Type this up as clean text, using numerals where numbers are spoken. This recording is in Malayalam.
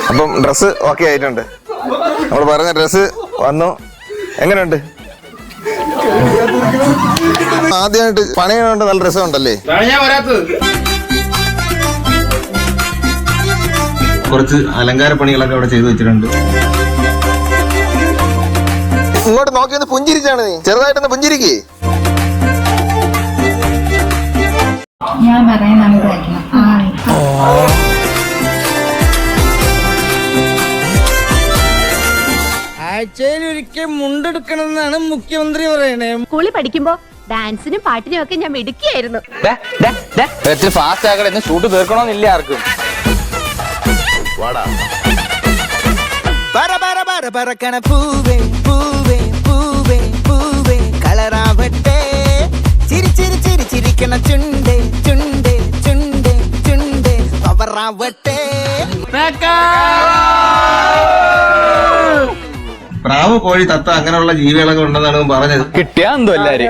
അപ്പം ഡ്രസ്സ് ഓക്കെ ആയിട്ടുണ്ട്. നമ്മൾ പറഞ്ഞ ഡ്രസ്സ് വന്നു. എങ്ങനെയുണ്ട്? ആദ്യമായിട്ട് പണിയുണ്ട്. നല്ല രസമുണ്ടല്ലേ? കുറച്ച് അലങ്കാര പണികളൊക്കെ അവിടെ ചെയ്തു വെച്ചിട്ടുണ്ട്. ഇങ്ങോട്ട് നോക്കി ഒന്ന് പുഞ്ചിരിച്ചാണ്. നീ ചെറുതായിട്ടൊന്ന് പുഞ്ചിരിക്കേ. ഞാൻ പറയുന്നത് ആഴ്ചയിലൊരിക്കൽ മുണ്ടെടുക്കണമെന്നാണ് മുഖ്യമന്ത്രി പറയണേ. സ്കൂളിൽ പഠിക്കുമ്പോ ഡാൻസിനും പാട്ടിനും ഒക്കെ ഞാൻ മിടുക്കിയായിരുന്നു. ഫാസ്റ്റ് ആകട്ടെ, ഷൂട്ട് തീർക്കണമെന്നില്ല ആർക്കും. പറക്കണ പൂവേ പൂവേ പൂവേ പൂവേ കളറാവട്ടെ, ചിരി ചിരി ചിരി ചിരിക്കണ ചുണ്ടേ ചുണ്ടേ ചുണ്ടേ ചുണ്ടേ പവറാവട്ടെ. പ്രാവ്, കോഴി, തത്ത അങ്ങനെയുള്ള ജീവികളൊക്കെ ഉണ്ടെന്നാണ് പറഞ്ഞത്. കിട്ടിയാ എന്തോ എല്ലാരും.